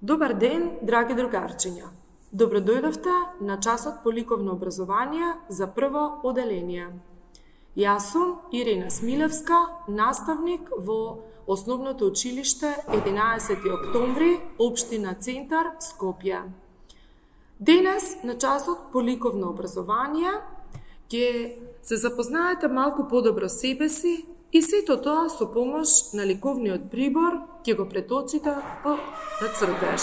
Добар ден, драги другарчиња! Добродојдовте на часот по ликовно образование за прво оделение. Јас сум Ирина Смилевска, наставник во Основното училиште 11. октомври, Општина Центар, Скопје. Денес на часот по ликовно образование ќе се запознаете малку подобро себе си и сето тоа со помош на ликовниот прибор ќе го преточите на цртеж.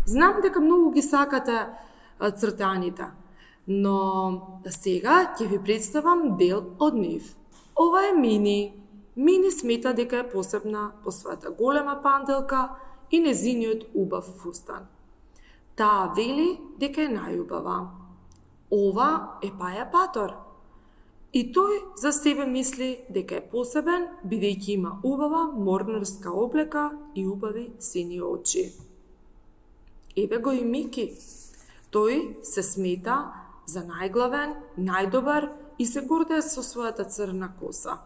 Знам дека многу ги сакате цртаните, но сега ќе ви представам дел од нив. Ова е Мини. Мини смета дека е посебна по својата голема панделка и незиниот убав фустан. Таа вели дека е најубава. Ова е Паја Патор. И тој за себе мисли дека е посебен, бидејќи има убава морнарска облека и убави сини очи. Еве го и Мики. Тој се смета за најглавен, најдобар и се гордее со својата црна коса.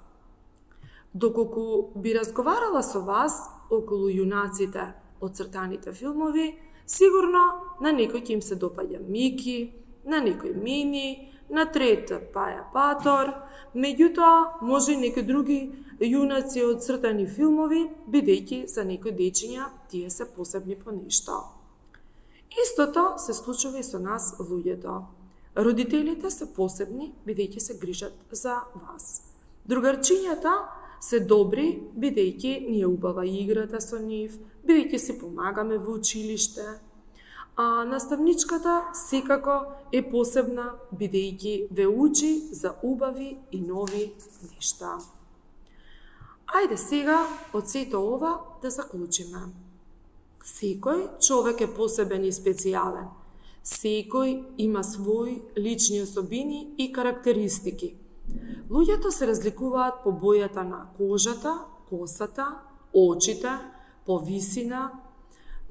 Доколку би разговарала со вас околу јунаците од цртаните филмови, сигурно на некој ќе им се допаѓа Мики, на некој Мини, на трета Паја Патор, меѓутоа може и некои други јунаци од цртани филмови, бидејќи за некои дечиња тие се посебни по нешто. Истото се случува и со нас луѓето. Родителите се посебни, бидејќи се грижат за вас. Другарчињата се добри, бидејќи ни е убава играта со нив, бидејќи си помагаме во училиште. А наставничката секако е посебна, бидејќи ве учи за убави и нови нешта. Ајде сега од сето ова да заклучиме. Секој човек е посебен и специјален. Секој има своји лични особини и карактеристики. Луѓето се разликуваат по бојата на кожата, косата, очите, по висина,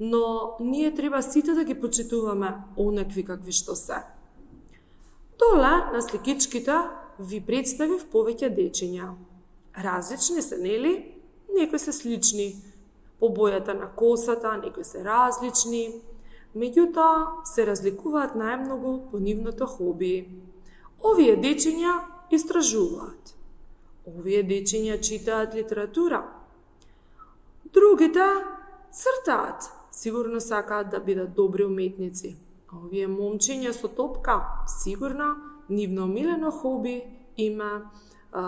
но ние треба сите да ги почитуваме онакви какви што се. Доле на сликичките ви представив повеќе дечиња. Различни се, нели? Некои се слични по бојата на косата, некои се различни, меѓутоа се разликуваат најмногу по нивното хоби. Овие дечиња истражуваат. Овие дечиња читаат литература. Другите цртаат. Сигурно сакаат да бидат добри уметници. Овие момчиња со топка, сигурно нивно омилено хоби има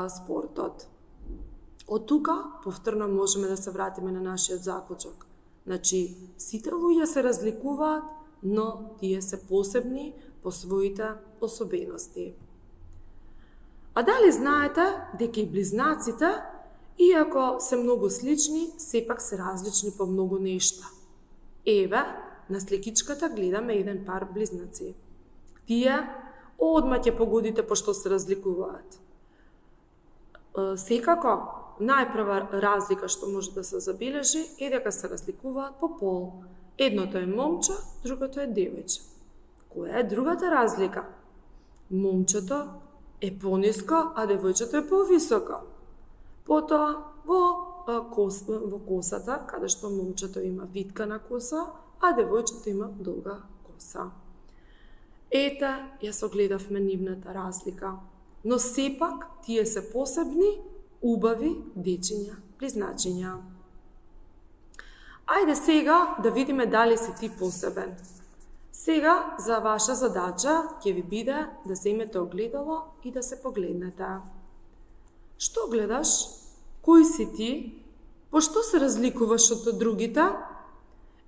спортот. Од тука повторно можеме да се вратиме на нашиот заклучок. Значи, сите луѓе се разликуваат, но тие се посебни по своите особености. А дали знаете дека и близнаците, иако се многу слични, сепак се различни по многу нешта? Еве, на сликичката гледаме еден пар близнаци. Тие одма ќе погодите по што се разликуваат. Секако, најпрва разлика што може да се забележи е дека се разликуваат по пол. Едното е момче, другото е девојче. Која е другата разлика? Момчето е пониско, а девојчето е повисоко. Потоа, во косата, каде што момчето има виткана коса, а девојчето има долга коса. Ете, ја согледавме нивната разлика. Но сепак, тие се посебни, убави дечиња, близначиња. Ајде сега да видиме дали си ти посебен. Сега, за ваша задача, ќе ви биде да земете огледало и да се погледнете. Што гледаш? Кој си ти? По што се разликуваш од другите?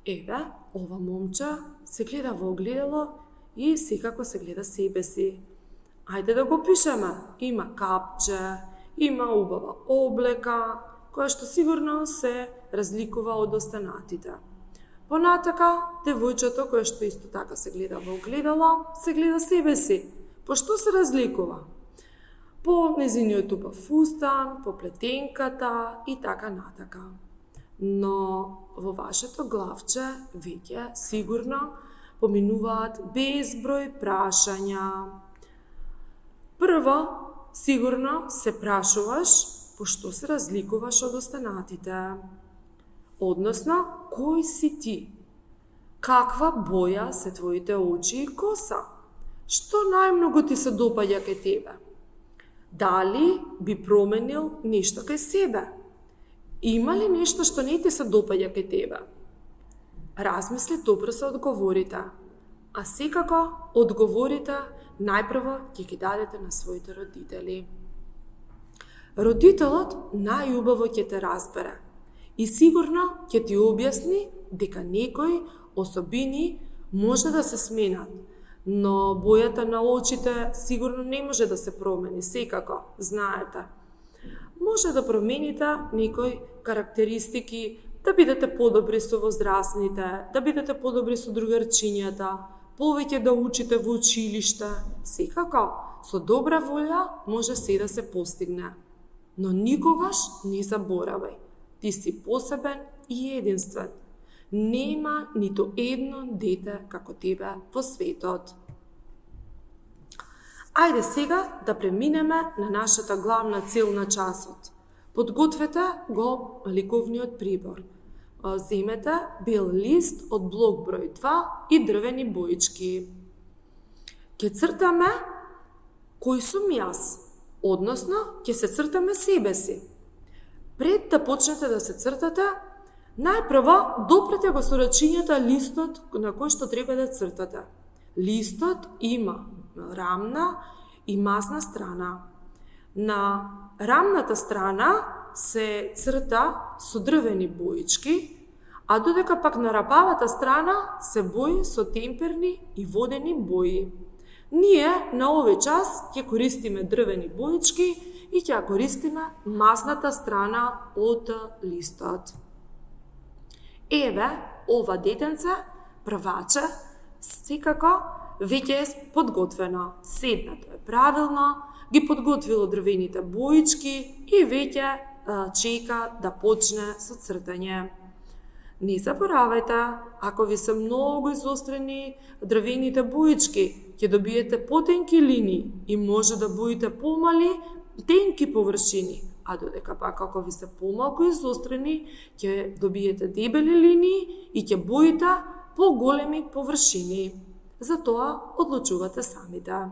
Еве, ова момче се гледа во огледало и секако се гледа себе си. Ајде да го пишеме. Има капче, има убава облека, која што сигурно се разликува од останатите. Понатака, девојчето, кое што исто така се гледа во огледало, се гледа себе си. По што се разликува? По незиниот убав фустан, по плетенката и така натака. Но во вашето главче веќе сигурно поминуваат безброј прашања. Прво, сигурно се прашуваш по што се разликуваш од останатите. Односно, кој си ти? Каква боја се твоите очи и коса? Што најмногу ти се допаѓа кај тебе? Дали би променил нешто кај себе? Има ли нешто што не ти се допаѓа кај тебе? Размисли добро се одговорите, а секако одговорите најпрво ќе ги дадете на своите родители. Родителот најубаво ќе те разбере и сигурно ќе ти објасни дека некои особини може да се сменат, но бојата на очите сигурно не може да се промени, секако, знаете. Може да промените некои карактеристики, да бидете подобри со возрастните, да бидете подобри со другарчињата, повеќе да учите во училиште. Секако, со добра волја може се да се постигне. Но никогаш не заборавај, ти си посебен и единствен. Нема ниту едно дете како тебе во светот. Ајде сега да преминеме на нашата главна цел на часот. Подгответе го ликовниот прибор. Земете бел лист од блок број 2 и дрвени боички. Ке цртаме кој сум јас, односно ќе се цртаме себе си. Пред да почнете да се цртате, најпрво допрете го со рачињата листот на кој што треба да цртате. Листот има рамна и масна страна. На рамната страна се црта со дрвени боички, а додека пак на рапавата страна се бои со темперни и водени бои. Ние на овој час ќе користиме дрвени боички и ќе користиме масната страна од листот. Еве, ова детенце, прваче, секако веќе е подготвено. Седнато е правилно, ги подготвило дрвените боички и веќе чека да почне со цртање. Не заборавајте, ако ви се многу изострени дрвените боички, ќе добиете потенки линии и може да боите помали тенки површини, а додека пак ако ви се помалку изострени, ќе добиете дебели линии и ќе боите поголеми површини. Затоа одлучувате самите.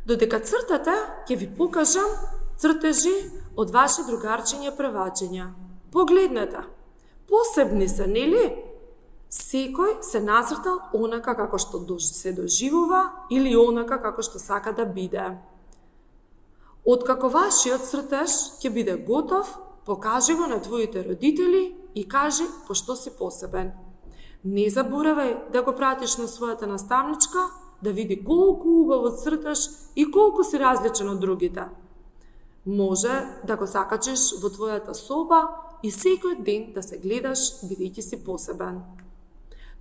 Додека цртате, ќе ви покажам цртежи од ваши другарчиња првачиња. Погледнете, посебни се, нели? Секој се нацртал онака како што се доживува или онака како што сака да биде. Откако вашиот цртеж ќе биде готов, покажи го на твоите родители и кажи по што си посебен. Не заборавај да го пратиш на својата наставничка да види колку убаво црташ и колку си различен од другите. Може да го закачиш во твојата соба и секој ден да се гледаш бидејќи си посебен.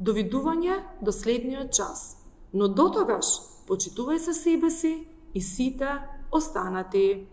Довидување до следниот час, но дотогаш почитувај се себе си и сите останати.